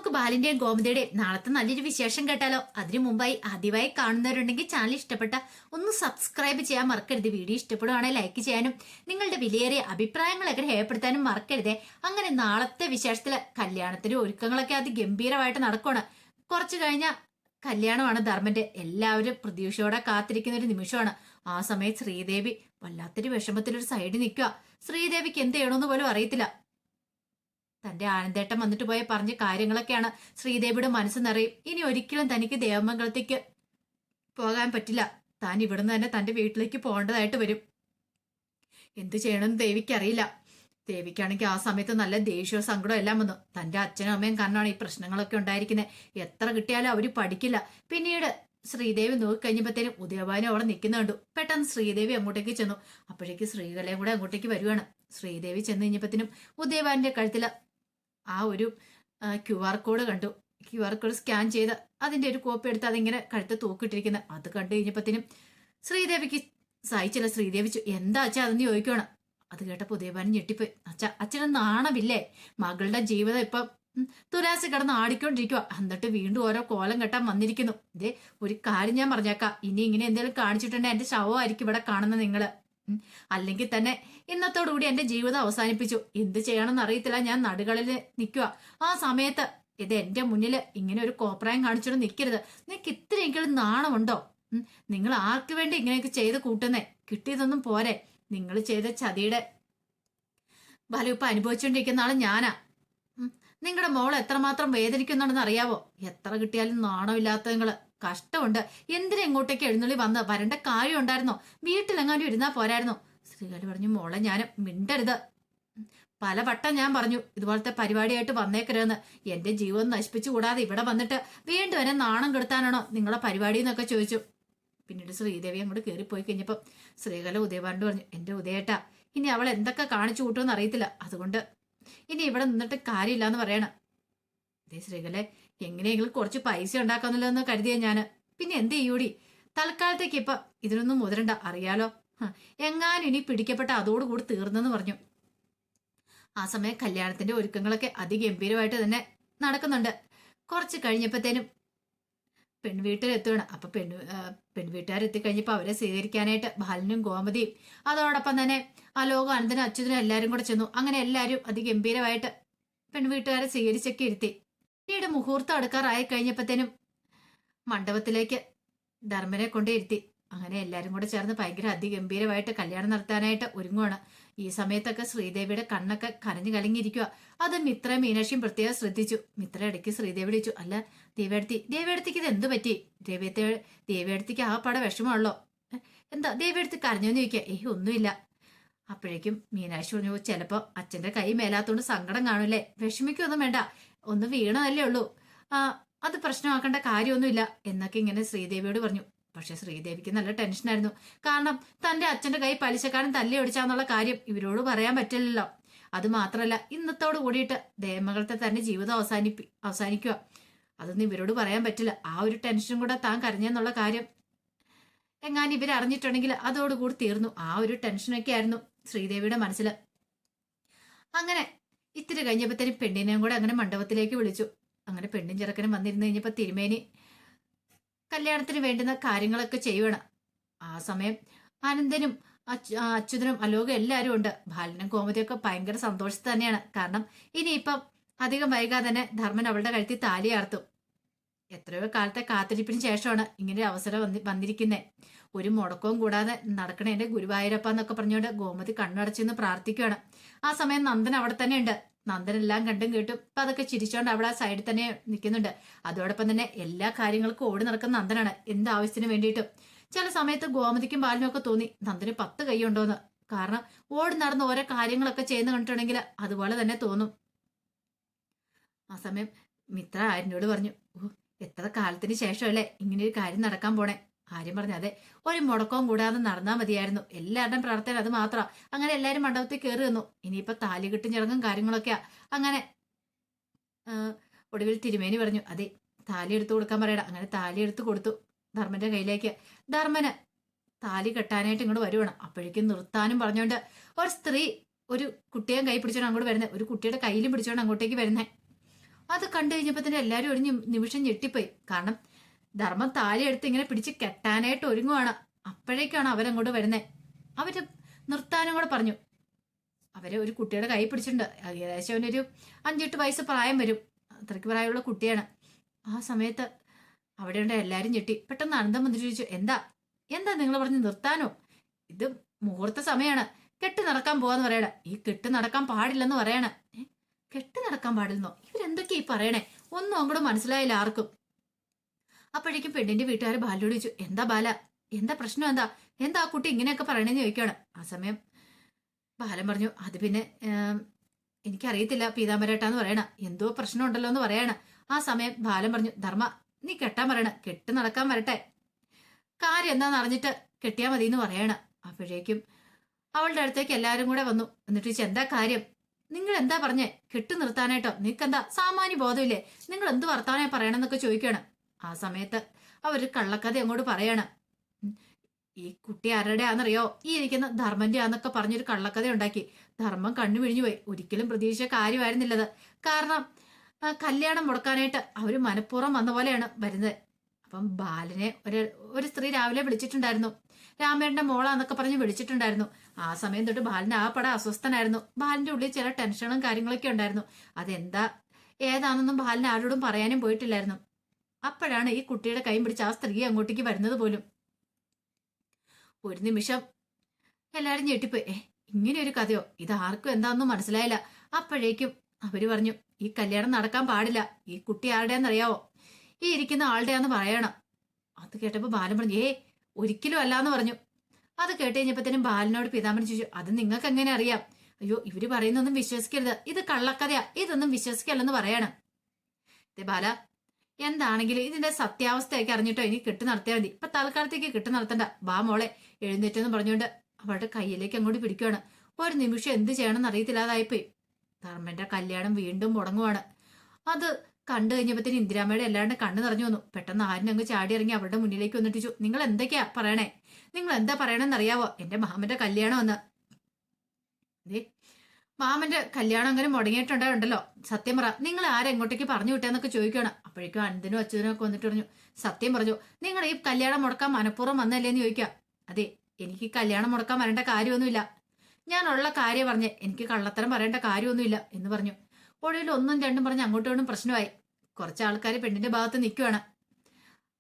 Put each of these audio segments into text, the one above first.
നമുക്ക് ബാലിന്റെയും ഗോമതിയുടെയും നാളത്തെ നല്ലൊരു വിശേഷം കേട്ടാലോ? അതിനു മുമ്പായി ആദ്യമായി കാണുന്നവരുണ്ടെങ്കിൽ ചാനൽ ഇഷ്ടപ്പെട്ട ഒന്ന് സബ്സ്ക്രൈബ് ചെയ്യാൻ മറക്കരുത്. വീഡിയോ ഇഷ്ടപ്പെടുവാണെങ്കിൽ ലൈക്ക് ചെയ്യാനും നിങ്ങളുടെ വിലയേറിയ അഭിപ്രായങ്ങളൊക്കെ രേഖപ്പെടുത്താനും മറക്കരുതേ. അങ്ങനെ നാളത്തെ വിശേഷത്തില് കല്യാണത്തിന് ഒരുക്കങ്ങളൊക്കെ അതിഗംഭീരമായിട്ട് നടക്കുകയാണ്. കുറച്ചു കഴിഞ്ഞ കല്യാണമാണ് ധർമ്മന്റെ. എല്ലാവരും പ്രതീക്ഷയോടെ കാത്തിരിക്കുന്ന ഒരു നിമിഷമാണ്. ആ സമയത്ത് ശ്രീദേവി വല്ലാത്തൊരു വിഷമത്തിലൊരു സൈഡിൽ നിൽക്കുക. ശ്രീദേവിക്ക് എന്ത് ചെയ്യണമെന്ന് പോലും അറിയത്തില്ല. തന്റെ ആനന്ദേട്ടൻ വന്നിട്ട് പോയ പറഞ്ഞ കാര്യങ്ങളൊക്കെയാണ് ശ്രീദേവിയുടെ മനസ്സ് നിറയും. ഇനി ഒരിക്കലും തനിക്ക് ദേവമംഗലത്തേക്ക് പോകാൻ പറ്റില്ല. താൻ ഇവിടുന്ന് തന്നെ തന്റെ വീട്ടിലേക്ക് പോകേണ്ടതായിട്ട് വരും. എന്തു ചെയ്യണമെന്ന് ദേവിക്ക് അറിയില്ല. ദേവിക്കാണെങ്കിൽ ആ സമയത്ത് നല്ല ദേഷ്യവും സങ്കടവും എല്ലാം വന്നു. തന്റെ അച്ഛനും അമ്മയും കാരണമാണ് ഈ പ്രശ്നങ്ങളൊക്കെ ഉണ്ടായിരിക്കുന്നത്. എത്ര കിട്ടിയാലും അവര് പഠിക്കില്ല. പിന്നീട് ശ്രീദേവി നോക്കിക്കഴിഞ്ഞപ്പോഴത്തേനും ഉദയഭാനും അവിടെ നിൽക്കുന്ന കണ്ടു. പെട്ടെന്ന് ശ്രീദേവി അങ്ങോട്ടേക്ക് ചെന്നു. അപ്പോഴേക്ക് ശ്രീകലയും കൂടെ അങ്ങോട്ടേക്ക് വരുവാണ്. ശ്രീദേവി ചെന്ന് കഴിഞ്ഞപ്പോഴത്തേനും ഉദയഭാന്റെ കഴുത്തില് ആ ഒരു QR കോഡ് കണ്ടു. QR കോഡ് സ്കാൻ ചെയ്ത് അതിന്റെ ഒരു കോപ്പി എടുത്ത് അതിങ്ങനെ കഴുത്ത് തൂക്കിട്ടിരിക്കുന്നത് അത് കണ്ടു കഴിഞ്ഞപ്പോഴത്തേനും ശ്രീദേവിക്ക് സഹിച്ചില്ല. ശ്രീദേവി എന്താ അച്ഛാ അതെന്ന് ചോദിക്കുവാണ്. അത് കേട്ടപ്പോ ഉദയഭാനും ഞെട്ടിപ്പോയി. അച്ഛന് നാണമില്ലേ? മകളുടെ ജീവിതം ഇപ്പം തുലാസ് കിടന്ന് ആടിക്കൊണ്ടിരിക്കുക. എന്നിട്ട് വീണ്ടും ഓരോ കോലം കെട്ടാൻ വന്നിരിക്കുന്നു. ഇതേ ഒരു കാര്യം ഞാൻ പറഞ്ഞേക്കാം, ഇനി ഇങ്ങനെ എന്തെങ്കിലും കാണിച്ചിട്ടുണ്ടെങ്കിൽ എന്റെ ശവമായിരിക്കും ഇവിടെ കാണുന്നത് നിങ്ങള്. അല്ലെങ്കിൽ തന്നെ ഇന്നത്തോടുകൂടി എന്റെ ജീവിതം അവസാനിപ്പിച്ചു. എന്ത് ചെയ്യണമെന്ന് അറിയത്തില്ല. ഞാൻ നടുകളിൽ നിൽക്കുക. ആ സമയത്ത് ഇത് എന്റെ മുന്നില് ഇങ്ങനെ ഒരു കോപ്രായം കാണിച്ചോണ്ട് നിൽക്കരുത്. നിങ്ങൾക്ക് ഇത്രയെങ്കിലും നാണമുണ്ടോ? നിങ്ങൾ ആർക്ക് വേണ്ടി ഇങ്ങനെയൊക്കെ ചെയ്ത് കൂട്ടുന്നേ? കിട്ടിയതൊന്നും പോരെ. നിങ്ങൾ ചെയ്ത ചതിയുടെ ഫലം ഇപ്പൊ അനുഭവിച്ചുകൊണ്ടിരിക്കുന്ന ആള് ഞാനാ. നിങ്ങളുടെ മോൾ എത്രമാത്രം വേദനിക്കുന്നുണ്ടെന്ന് അറിയാവോ? എത്ര കിട്ടിയാലും നാണമില്ലാത്ത നിങ്ങള്. കഷ്ടമുണ്ട്. എന്തിനാ ഇങ്ങോട്ടേക്ക് എഴുന്നള്ളി വന്ന് വരേണ്ട കാര്യം ഉണ്ടായിരുന്നോ? വീട്ടിലെങ്ങാനും ഇരുന്നാ പോരായിരുന്നോ? ശ്രീകാല് പറഞ്ഞു, മോളെ ഞാൻ മിണ്ടരുത്. പലവട്ടം ഞാൻ പറഞ്ഞു ഇതുപോലത്തെ പരിപാടിയായിട്ട് വന്നേക്കരുതെന്ന്. എന്റെ ജീവൻ നശിപ്പിച്ചു കൂടാതെ ഇവിടെ വന്നിട്ട് വീണ്ടും എന്നെ നാണം കെടുത്താനാണോ നിങ്ങളെ പരിപാടി എന്നൊക്കെ ചോദിച്ചു. പിന്നീട് ശ്രീദേവി അങ്ങോട്ട് കയറിപ്പോയി കഴിഞ്ഞപ്പോ ശ്രീകല ഉദയഭാനോട് പറഞ്ഞു, എന്റെ ഉദയേട്ടാ, ഇനി അവൾ എന്തൊക്കെ കാണിച്ചു കൂട്ടുമെന്ന് അറിയത്തില്ല. അതുകൊണ്ട് ഇനി ഇവിടെ നിന്നിട്ട് കാര്യമില്ല എന്ന് പറയണം. അതേ ശ്രീകലെ, എങ്ങനെയെങ്കിലും കുറച്ച് പൈസ ഉണ്ടാക്കാന്നല്ലോ എന്ന് കരുതിയ ഞാന്. പിന്നെ എന്ത് ചെയ്യൂടി? തൽക്കാലത്തേക്ക് ഇപ്പൊ ഇതിനൊന്നും മുതിരണ്ട, അറിയാലോ. എങ്ങാനും ഇനി പിടിക്കപ്പെട്ട അതോടുകൂടി തീർന്നെന്ന് പറഞ്ഞു. ആ സമയം കല്യാണത്തിന്റെ ഒരുക്കങ്ങളൊക്കെ അതിഗംഭീരമായിട്ട് തന്നെ നടക്കുന്നുണ്ട്. കുറച്ച് കഴിഞ്ഞപ്പോഴത്തേനും പെൺവീട്ടിലെത്തുകയാണ്. അപ്പൊ പെൺവീട്ടുകാരെത്തിക്കഴിഞ്ഞപ്പോ അവരെ സ്വീകരിക്കാനായിട്ട് ബാലനും ഗോമതിയും അതോടൊപ്പം തന്നെ അലോകം അനന്തനും അച്യുതനും എല്ലാരും കൂടെ ചെന്നു. അങ്ങനെ എല്ലാരും അതിഗംഭീരമായിട്ട് പെൺവീട്ടുകാരെ സ്വീകരിച്ചൊക്കെ ഇരുത്തി. പിന്നീട് മുഹൂർത്തം അടുക്കാറായി കഴിഞ്ഞപ്പോഴത്തേനും മണ്ഡപത്തിലേക്ക് ധർമ്മനെ കൊണ്ടേ ഇരുത്തി. അങ്ങനെ എല്ലാരും കൂടെ ചേർന്ന് ഭയങ്കര അതിഗംഭീരമായിട്ട് കല്യാണം നടത്താനായിട്ട് ഒരുങ്ങുവാണ്. ഈ സമയത്തൊക്കെ ശ്രീദേവിയുടെ കണ്ണൊക്കെ കരഞ്ഞു കലങ്ങിയിരിക്കുക. അത് മിത്ര മീനാക്ഷിയും പ്രത്യേകം ശ്രദ്ധിച്ചു. മിത്ര ഇടയ്ക്ക് ശ്രീദേവി വിളിച്ചു, അല്ല ദേവിയടുത്തേക്ക് ഇത് എന്ത് പറ്റി? ദേവിയടുത്തേക്ക് ആ പാടെ വിഷമമുള്ളോ? എന്താ ദേവിയടുത്ത് കരഞ്ഞോന്ന് ചോദിക്കുക. ഒന്നുമില്ല. അപ്പോഴേക്കും മീനാക്ഷി പറഞ്ഞു, ചിലപ്പോ അച്ഛന്റെ കൈ മേലാത്തോണ്ട് സങ്കടം കാണൂലേ? വിഷമിക്കൊന്നും വേണ്ട, ഒന്ന് വീണതല്ലേ ഉള്ളൂ. അത് പ്രശ്നമാക്കേണ്ട കാര്യമൊന്നുമില്ല എന്നൊക്കെ ഇങ്ങനെ ശ്രീദേവിയോട് പറഞ്ഞു. പക്ഷെ ശ്രീദേവിക്ക് നല്ല ടെൻഷനായിരുന്നു. കാരണം തന്റെ അച്ഛന്റെ കൈ പലിശക്കാരൻ തല്ലി ഒടിച്ചാന്നുള്ള കാര്യം ഇവരോട് പറയാൻ പറ്റില്ലല്ലോ. അത് മാത്രമല്ല, ഇന്നത്തോട് കൂടിയിട്ട് ദേവമംഗലത്തെ തന്നെ ജീവിതം അവസാനിക്കുക. അതൊന്നും ഇവരോട് പറയാൻ പറ്റില്ല. ആ ഒരു ടെൻഷനും കൂടെ താൻ കരഞ്ഞെന്നുള്ള കാര്യം എങ്ങാനും ഇവരറിഞ്ഞിട്ടുണ്ടെങ്കിൽ അതോടുകൂടി തീർന്നു. ആ ഒരു ടെൻഷനൊക്കെ ആയിരുന്നു ശ്രീദേവിയുടെ മനസ്സിൽ. അങ്ങനെ ഇത്തിരി കഴിഞ്ഞപ്പോഴത്തേനും പെണ്ണിനെയും കൂടെ അങ്ങനെ മണ്ഡപത്തിലേക്ക് വിളിച്ചു. അങ്ങനെ പെണ്ണും ചെറുക്കനും വന്നിരുന്നു കഴിഞ്ഞപ്പോ തിരുമേനി കല്യാണത്തിന് വേണ്ടുന്ന കാര്യങ്ങളൊക്കെ ചെയ്യുവാണ്. ആ സമയം അനന്തനും അച്യുതനും അലോകം എല്ലാവരും ഉണ്ട്. ബാലനും കോമതിയൊക്കെ ഭയങ്കര സന്തോഷത്തിൽ തന്നെയാണ്. കാരണം ഇനിയിപ്പം അധികം വൈകാതെ തന്നെ ധർമ്മൻ അവളുടെ കഴുത്തിൽ താലി ആർത്തും. എത്രയോ കാലത്തെ കാത്തിരിപ്പിന് ശേഷമാണ് ഇങ്ങനെ ഒരു അവസരം വന്നിരിക്കുന്നത്. ഒരു മുടക്കവും കൂടാതെ നടക്കണ എന്റെ ഗുരുവായൂരപ്പ എന്നൊക്കെ പറഞ്ഞുകൊണ്ട് ഗോമതി കണ്ണടച്ചെന്ന് പ്രാർത്ഥിക്കുകയാണ്. ആ സമയം നന്ദൻ അവിടെ തന്നെ ഉണ്ട്. നന്ദൻ എല്ലാം കണ്ടും കേട്ടും ഇപ്പൊ അതൊക്കെ ചിരിച്ചോണ്ട് അവിടെ ആ സൈഡിൽ തന്നെ നിൽക്കുന്നുണ്ട്. അതോടൊപ്പം തന്നെ എല്ലാ കാര്യങ്ങൾക്കും ഓടി നടക്കുന്ന നന്ദനാണ്, എന്ത് ആവശ്യത്തിന് വേണ്ടിയിട്ടും. ചില സമയത്ത് ഗോമതിക്കും ബാലിനും ഒക്കെ തോന്നി നന്ദന് 10 കൈയുണ്ടോന്ന്. കാരണം ഓടി നടന്ന് ഓരോ കാര്യങ്ങളൊക്കെ ചെയ്യുന്ന കണ്ടിട്ടുണ്ടെങ്കിൽ അതുപോലെ തന്നെ തോന്നും. ആ സമയം മിത്ര ആര്യനോട് പറഞ്ഞു, എത്ര കാലത്തിന് ശേഷമല്ലേ ഇങ്ങനെ ഒരു കാര്യം നടക്കാൻ പോണേ? ആര്യം പറഞ്ഞു, അതെ, ഒരു മുടക്കവും കൂടാതെ നടന്നാൽ മതിയായിരുന്നു. എല്ലാവരുടെയും പ്രാർത്ഥന അത് മാത്രം. അങ്ങനെ എല്ലാവരും മണ്ഡപത്തിൽ കയറി വന്നു. ഇനിയിപ്പൊ താലി കിട്ടും ചടങ്ങും കാര്യങ്ങളൊക്കെയാ. അങ്ങനെ ഒടുവിൽ തിരുമേനി പറഞ്ഞു, അതെ, താലി എടുത്തു കൊടുക്കാൻ പറയണം. അങ്ങനെ താലി എടുത്തു കൊടുത്തു ധർമ്മന്റെ കയ്യിലേക്ക്. ധർമ്മന് താലി കെട്ടാനായിട്ട് ഇങ്ങോട്ട് വരുവാണ്. അപ്പോഴേക്കും നിർത്താനും പറഞ്ഞുകൊണ്ട് ഒരു സ്ത്രീ ഒരു കുട്ടിയെ കൈ പിടിച്ചോണ്ട് അങ്ങോട്ട് വരുന്നത്, ഒരു കുട്ടിയുടെ കയ്യിലും പിടിച്ചോണ്ട് അങ്ങോട്ടേക്ക് വരുന്നേ. അത് കണ്ടു കഴിഞ്ഞപ്പോ തന്നെ എല്ലാരും ഒരു നിമിഷം ഞെട്ടിപ്പോയി. കാരണം ധർമ്മം താലി എടുത്ത് ഇങ്ങനെ പിടിച്ച് കെട്ടാനായിട്ട് ഒരുങ്ങുവാണ്. അപ്പോഴേക്കാണ് അവരങ്ങോട്ട് വരുന്നേ. അവര് നിർത്താനും കൂടെ പറഞ്ഞു. അവര് ഒരു കുട്ടിയുടെ കൈ പിടിച്ചിട്ടുണ്ട്. ഏകദേശം അവനൊരു 5-8 വയസ്സ് പ്രായം വരും. അത്രയ്ക്ക് പ്രായമുള്ള കുട്ടിയാണ്. ആ സമയത്ത് അവിടെയുണ്ട് എല്ലാരും ഞെട്ടി. പെട്ടെന്ന് അനന്തം വന്നിട്ട് ചോദിച്ചു, എന്താ എന്താ നിങ്ങൾ പറഞ്ഞ് നിർത്താനോ? ഇത് മുഹൂർത്ത സമയമാണ്, കെട്ട് നടക്കാൻ പോവാന്ന് പറയണ. ഈ കെട്ട് നടക്കാൻ പാടില്ലെന്ന് പറയണ. കെട്ട് നടക്കാൻ പാടില്ലെന്നോ? ഇവരെന്തൊക്കെയാ ഈ പറയണേ? ഒന്നും അങ്ങോട്ട് മനസ്സിലായില്ല ആർക്കും. അപ്പോഴേക്കും പെണ്ണിന്റെ വീട്ടുകാർ ബാലയോട് ചോദിച്ചു, എന്താ ബാല, എന്താ പ്രശ്നം, എന്താ എന്താ ആ കുട്ടി ഇങ്ങനെയൊക്കെ പറയണേന്ന് ചോദിക്കുകയാണ്. ആ സമയം ബാലൻ പറഞ്ഞു, അത് പിന്നെ എനിക്കറിയത്തില്ല പീതാംബരേട്ടാന്ന് പറയണ, എന്തോ പ്രശ്നം ഉണ്ടല്ലോ എന്ന് പറയണ. ആ സമയം ബാലൻ പറഞ്ഞു, ധർമ്മ നീ കെട്ടാൻ പറയണ, കെട്ട് നടക്കാൻ വരട്ടെ, കാര്യം എന്താന്ന് അറിഞ്ഞിട്ട് കെട്ടിയാ മതി എന്ന് പറയണ. അപ്പോഴേക്കും അവളുടെ അടുത്തേക്ക് എല്ലാരും കൂടെ വന്നു. എന്നിട്ട് ചോദിച്ചു, എന്താ കാര്യം, നിങ്ങൾ എന്താ പറഞ്ഞേ, കെട്ട് നിർത്താനായിട്ടോ? നിനക്കെന്താ സാമാന്യ ബോധമില്ലേ, നിങ്ങൾ എന്ത് വർത്താനം പറയണമെന്നൊക്കെ ചോദിക്കണം. ആ സമയത്ത് അവര് കള്ളക്കഥ അങ്ങോട്ട് പറയാണ്. ഈ കുട്ടി ആരുടെ ആണെന്നറിയോ? ഈ ഇരിക്കുന്ന ധർമ്മന്റെ ആന്നൊക്കെ പറഞ്ഞൊരു കള്ളക്കഥ ഉണ്ടാക്കി. ധർമ്മം കണ്ണു പിഴിഞ്ഞു പോയി. ഒരിക്കലും പ്രതീക്ഷ കാര്യമായിരുന്നില്ലത്. കാരണം കല്യാണം മുടക്കാനായിട്ട് അവര് മനഃപൂർവ്വം വന്ന പോലെയാണ് വരുന്നത്. അപ്പം ബാലനെ ഒരു സ്ത്രീ രാവിലെ വിളിച്ചിട്ടുണ്ടായിരുന്നു. രാമേട്ടന്റെ മോളാന്നൊക്കെ പറഞ്ഞ് വിളിച്ചിട്ടുണ്ടായിരുന്നു. ആ സമയം തൊട്ട് ബാലൻ ആ പട അസ്വസ്ഥനായിരുന്നു. ബാലന്റെ ഉള്ളിൽ ചില ടെൻഷനും കാര്യങ്ങളൊക്കെ ഉണ്ടായിരുന്നു. അതെന്താ ഏതാണെന്നും ബാലൻ ആരോടും പറയാനും പോയിട്ടില്ലായിരുന്നു. അപ്പോഴാണ് ഈ കുട്ടിയുടെ കൈ പിടിച്ച് ആ സ്ത്രീ അങ്ങോട്ടേക്ക് വരുന്നത് പോലും. ഒരു നിമിഷം എല്ലാരും ഞെട്ടിപ്പോയി. ഇങ്ങനെ ഒരു കഥയോ? ഇത് ആർക്കും എന്താണെന്നും മനസ്സിലായില്ല. അപ്പോഴേക്കും അവര് പറഞ്ഞു, ഈ കല്യാണം നടക്കാൻ പാടില്ല. ഈ കുട്ടി ആരുടെയാന്നറിയാവോ? ഈ ഇരിക്കുന്ന ആളുടെയാന്ന് പറയണം. അത് കേട്ടപ്പോ ബാലൻ പറഞ്ഞു, ഒരിക്കലും അല്ലാന്ന് പറഞ്ഞു. അത് കേട്ട് കഴിഞ്ഞപ്പോഴത്തേനും ബാലനോട് പീതാംബരൻ ചോദിച്ചു, അത് നിങ്ങൾക്ക് എങ്ങനെ അറിയാം? അയ്യോ, ഇവര് പറയുന്നൊന്നും വിശ്വസിക്കരുത്, ഇത് കള്ളക്കഥയാ, ഇതൊന്നും വിശ്വസിക്കല്ലെന്ന് പറയണം. ബാല, എന്താണെങ്കിലും ഇതിന്റെ സത്യാവസ്ഥയൊക്കെ അറിഞ്ഞിട്ടോ ഇനി കെട്ട് നടത്തിയാൽ മതി. ഇപ്പൊ തൽക്കാലത്തേക്ക് കെട്ട് നടത്തണ്ട, ബാ മോളെ എഴുന്നേറ്റെന്ന് പറഞ്ഞുകൊണ്ട് അവളുടെ കയ്യിലേക്ക് അങ്ങോട്ട് പിടിക്കുവാണ്. ഒരു നിമിഷം എന്ത് ചെയ്യണമെന്ന് അറിയത്തില്ലാതായിപ്പോയി. ധർമ്മന്റെ കല്യാണം വീണ്ടും മുടങ്ങുവാണ്. അത് കണ്ടു കഴിഞ്ഞപ്പോഴത്തേന് ഇന്ദിരാമ്മയുടെ എല്ലാവരുടെ കണ്ണ് നിറഞ്ഞു വന്നു. പെട്ടെന്ന് ആരിനങ്ങ് ചാടി ഇറങ്ങി അവരുടെ മുന്നിലേക്ക് വന്നിട്ടിച്ചു, നിങ്ങൾ എന്തൊക്കെയാ പറയണേ? നിങ്ങൾ എന്താ പറയണെന്ന് അറിയാവോ? എന്റെ മാമന്റെ കല്യാണം എന്ന്. മാമന്റെ കല്യാണം അങ്ങനെ മുടങ്ങിയിട്ടുണ്ടല്ലോ, സത്യം പറ, നിങ്ങൾ ആരെങ്ങോട്ടേക്ക് പറഞ്ഞു വിട്ടേന്നൊക്കെ ചോദിക്കണം. അപ്പോഴേക്കും അനന്തനും അച്യുതനും ഒക്കെ വന്നിട്ട് പറഞ്ഞു, സത്യം പറഞ്ഞു, നിങ്ങൾ ഈ കല്യാണം മുടക്കാൻ മനഃപൂർവ്വം വന്നല്ലേന്ന് ചോദിക്കാം. അതെ, എനിക്ക് കല്യാണം മുടക്കാൻ വരേണ്ട കാര്യമൊന്നുമില്ല, ഞാനുള്ള കാര്യം പറഞ്ഞേ, എനിക്ക് കള്ളത്തരം പറയേണ്ട കാര്യമൊന്നുമില്ല എന്ന് പറഞ്ഞു. ഒടുവിൽ ഒന്നും രണ്ടും പറഞ്ഞ് അങ്ങോട്ടും ഇങ്ങോട്ടും പ്രശ്നമായി. കുറച്ച് ആൾക്കാർ പെണ്ണിന്റെ ഭാഗത്ത് നിൽക്കുവാണ്.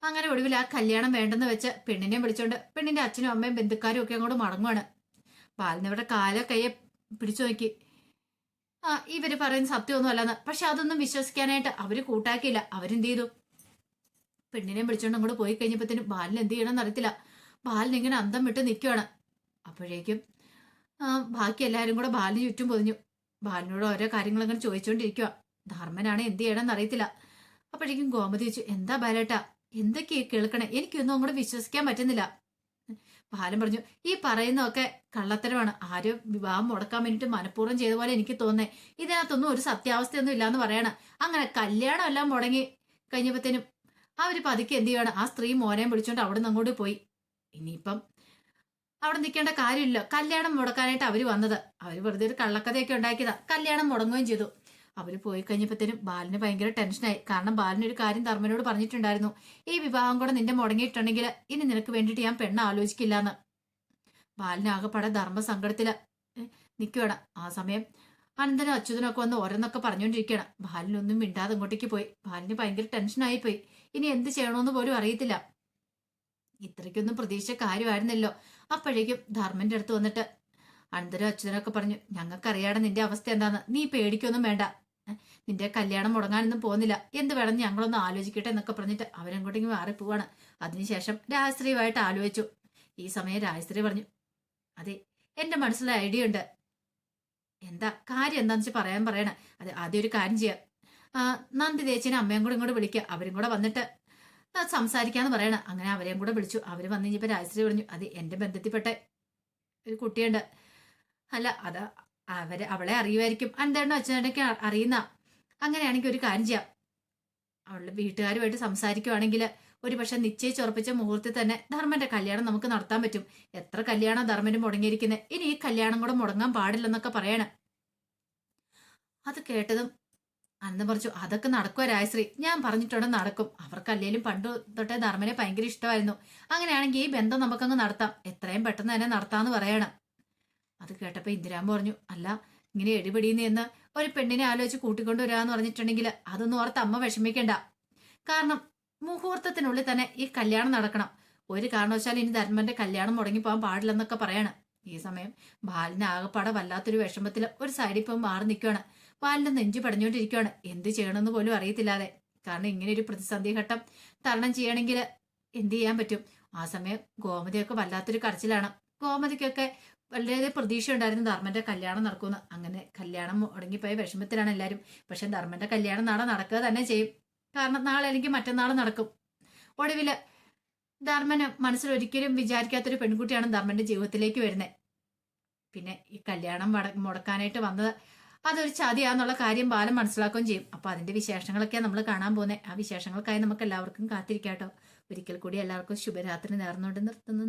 അങ്ങനെ ഒടുവിൽ ആ കല്യാണം വേണ്ടെന്ന് വെച്ച് പെണ്ണിനെ വിളിച്ചോണ്ട് പെണ്ണിന്റെ അച്ഛനും അമ്മയും ബന്ധുക്കാരും ഒക്കെ അങ്ങോട്ട് മടങ്ങുവാണ്. ബാലനവിടെ കാല കയ്യെ പിടിച്ചു നോക്കി. ഇവര് പറയുന്ന സത്യമൊന്നും അല്ലെന്ന്. പക്ഷെ അതൊന്നും വിശ്വസിക്കാനായിട്ട് അവര് കൂട്ടാക്കിയില്ല. അവരെന്ത് ചെയ്തു, പെണ്ണിനെ വിളിച്ചോണ്ട് അങ്ങോട്ട് പോയി കഴിഞ്ഞപ്പോഴത്തേനും ബാലൻ എന്ത് ചെയ്യണമെന്ന് അറിയത്തില്ല. ബാലൻ ഇങ്ങനെ അന്തം വിട്ട് നിൽക്കുവാണ്. അപ്പോഴേക്കും ബാക്കി എല്ലാവരും കൂടെ ബാലിന് ചുറ്റും പൊതിഞ്ഞു. ബാലിനോട് ഓരോ കാര്യങ്ങൾ അങ്ങനെ ചോദിച്ചുകൊണ്ടിരിക്കുക. ധർമ്മനാണ് എന്ത് ചെയ്യണമെന്ന് അറിയത്തില്ല. അപ്പോഴേക്കും ഗോമതി ചോദിച്ചു, എന്താ ബാലേട്ടാ, എന്തൊക്കെയാ കേൾക്കണേ, എനിക്കൊന്നും അങ്ങോട്ട് വിശ്വസിക്കാൻ പറ്റുന്നില്ല. ബാലൻ പറഞ്ഞു, ഈ പറയുന്നതൊക്കെ കള്ളത്തരമാണ്. ആരും വിവാഹം മുടക്കാൻ വേണ്ടിയിട്ട് മനഃപൂർവ്വം ചെയ്ത പോലെ എനിക്ക് തോന്നേ. ഇതിനകത്തൊന്നും ഒരു സത്യാവസ്ഥയൊന്നും ഇല്ലാന്ന് പറയണം. അങ്ങനെ കല്യാണം എല്ലാം മുടങ്ങി കഴിഞ്ഞപ്പോഴത്തേനും അവര് പതുക്കെ എന്ത് ചെയ്യണം, ആ സ്ത്രീ മോനെയും വിളിച്ചോണ്ട് അവിടെ നിന്ന് അങ്ങോട്ട് പോയി. ഇനിയിപ്പം അവിടെ നിൽക്കേണ്ട കാര്യമില്ല. കല്യാണം മുടക്കാനായിട്ട് അവര് വന്നത്. അവര് വെറുതെ ഒരു കള്ളക്കഥയൊക്കെ ഉണ്ടാക്കിയതാ. കല്യാണം മുടങ്ങുകയും ചെയ്തു. അവര് പോയി കഴിഞ്ഞപ്പോഴത്തേനും ബാലിന് ഭയങ്കര ടെൻഷനായി. കാരണം ബാലിനൊരു കാര്യം ധർമ്മനോട് പറഞ്ഞിട്ടുണ്ടായിരുന്നു, ഈ വിവാഹം കൂടെ നിന്റെ മുടങ്ങിയിട്ടുണ്ടെങ്കിൽ ഇനി നിനക്ക് വേണ്ടിയിട്ട് ഞാൻ പെണ്ണ് ആലോചിക്കില്ല എന്ന്. ബാലിനാകെപ്പാടെ ധർമ്മ സങ്കടത്തില് നിൽക്കുകയാണ്. ആ സമയം അനന്തനും അച്യുതനും ഒക്കെ വന്ന് ഓരോന്നൊക്കെ പറഞ്ഞുകൊണ്ടിരിക്കുകയാണ്. ബാലിനൊന്നും മിണ്ടാതെ ഇങ്ങോട്ടേക്ക് പോയി. ബാലിന് ഭയങ്കര ടെൻഷനായി പോയി. ഇനി എന്ത് ചെയ്യണമെന്ന് പോലും അറിയത്തില്ല. ഇത്രയ്ക്കൊന്നും പ്രതീക്ഷ കാര്യമായിരുന്നല്ലോ. അപ്പോഴേക്കും ധർമ്മന്റെ അടുത്ത് വന്നിട്ട് അനന്തരും അച്യുതനൊക്കെ പറഞ്ഞു, ഞങ്ങൾക്കറിയാടെ നിന്റെ അവസ്ഥ എന്താന്ന്, നീ പേടിക്കൊന്നും വേണ്ട, നിന്റെ കല്യാണം മുടങ്ങാനൊന്നും പോകുന്നില്ല, എന്ത് വേണം ഞങ്ങളൊന്ന് ആലോചിക്കട്ടെ എന്നൊക്കെ പറഞ്ഞിട്ട് അവരങ്ങോട്ടേക്ക് മാറിപ്പോവാണ്. അതിനുശേഷം രാജശ്രീയുമായിട്ട് ആലോചിച്ചു. ഈ സമയം രാജശ്രീ പറഞ്ഞു, അതെ, എന്റെ മനസ്സിൽ ഐഡിയ ഉണ്ട്. എന്താ കാര്യം എന്താന്ന് വെച്ചാൽ പറയണ. അതെ, ആദ്യം ഒരു കാര്യം ചെയ്യാം, നന്ദി ചേച്ചിനെ അമ്മയും കൂടെ ഇങ്ങോട്ട് വിളിക്കുക, അവരും കൂടെ വന്നിട്ട് സംസാരിക്കാന്ന് പറയണ. അങ്ങനെ അവരെയും കൂടെ വിളിച്ചു. അവര് വന്നു കഴിഞ്ഞപ്പോ രാജശ്രീ പറഞ്ഞു, അത് എന്റെ ബന്ധത്തിൽപ്പെട്ട ഒരു കുട്ടിയുണ്ട്. അല്ല, അത് അവളെ അറിയുമായിരിക്കും, അന്തേണ്ണ അച്ഛനൊക്കെ അറിയുന്ന. അങ്ങനെയാണെങ്കിൽ ഒരു കാര്യം ചെയ്യാം, അവളുടെ വീട്ടുകാരുമായിട്ട് സംസാരിക്കുവാണെങ്കിൽ ഒരു പക്ഷെ നിശ്ചയിച്ചുറപ്പിച്ച മുഹൂർത്തത്തിൽ തന്നെ ധർമ്മന്റെ കല്യാണം നമുക്ക് നടത്താൻ പറ്റും. എത്ര കല്യാണം ധർമ്മന് മുടങ്ങിയിരിക്കുന്നത്, ഇനി ഈ കല്യാണം കൂടെ മുടങ്ങാൻ പാടില്ലെന്നൊക്കെ പറയണം. അത് കേട്ടതും അന്ന് പറഞ്ഞു അതൊക്കെ നടക്കുവോ രായശ്രീ, ഞാൻ പറഞ്ഞിട്ടുണ്ട് നടക്കും. അവർക്ക് അല്ലേലും പണ്ട് തൊട്ടേ ധർമ്മനെ ഭയങ്കര ഇഷ്ടമായിരുന്നു. അങ്ങനെയാണെങ്കിൽ ഈ ബന്ധം നമുക്കങ്ങ് നടത്താം, എത്രയും പെട്ടെന്ന് തന്നെ നടത്താന്ന് പറയണം. അത് കേട്ടപ്പോ ഇന്ദിരാമ്മ പറഞ്ഞു, അല്ല ഇങ്ങനെ എടിപിടിന്ന് എന്ന് ഒരു പെണ്ണിനെ ആലോചിച്ച് കൂട്ടിക്കൊണ്ടുവരാന്ന് പറഞ്ഞിട്ടുണ്ടെങ്കിൽ അതൊന്നും ഓർത്ത് അമ്മ വിഷമിക്കണ്ട. കാരണം മുഹൂർത്തത്തിനുള്ളിൽ തന്നെ ഈ കല്യാണം നടക്കണം. ഒരു കാരണവശാലും ഇനി ധർമ്മന്റെ കല്യാണം മുടങ്ങിപ്പോകാൻ പാടില്ലെന്നൊക്കെ പറയണം. ഈ സമയം ബാലിന് ആകെപ്പാടെ വല്ലാത്തൊരു വിഷമത്തിൽ ഒരു സൈഡിൽ ഇപ്പം മാറി നിൽക്കുകയാണ്. ബാലിന്റെ നെഞ്ചു പടഞ്ഞുകൊണ്ടിരിക്കുകയാണ്, എന്ത് ചെയ്യണമെന്ന് പോലും അറിയത്തില്ലാതെ. കാരണം ഇങ്ങനെ ഒരു പ്രതിസന്ധി ഘട്ടം തരണം ചെയ്യണമെങ്കിൽ എന്ത് ചെയ്യാൻ പറ്റും. ആ സമയം ഗോമതിയൊക്കെ വല്ലാത്തൊരു കരച്ചിലാണ്. ഗോമതിക്കൊക്കെ വളരെ പ്രതീക്ഷ ഉണ്ടായിരുന്നു ധർമ്മന്റെ കല്യാണം നടക്കുമെന്ന്. അങ്ങനെ കല്യാണം മുടങ്ങിപ്പോയ വിഷമത്തിലാണ് എല്ലാവരും. പക്ഷെ ധർമ്മന്റെ കല്യാണം നാളെ നടക്കുക തന്നെ ചെയ്യും. കാരണം നാളെ അല്ലെങ്കിൽ മറ്റന്നാൾ നടക്കും. ഒടുവില് ധർമ്മന് മനസ്സിൽ ഒരിക്കലും വിചാരിക്കാത്തൊരു പെൺകുട്ടിയാണ് ധർമ്മന്റെ ജീവിതത്തിലേക്ക് വരുന്നത്. പിന്നെ ഈ കല്യാണം മുടക്കാനായിട്ട് വന്നത് അതൊരു ചതിയാന്നുള്ള കാര്യം ബാലൻ മനസ്സിലാക്കുകയും ചെയ്യും. അപ്പൊ അതിന്റെ വിശേഷങ്ങളൊക്കെയാണ് നമ്മൾ കാണാൻ പോകുന്നത്. ആ വിശേഷങ്ങൾക്കായി നമുക്ക് എല്ലാവർക്കും കാത്തിരിക്കാട്ടോ. ഒരിക്കൽ കൂടി എല്ലാവർക്കും ശുഭരാത്രി നേർന്നുകൊണ്ട് നിർത്തുന്നു.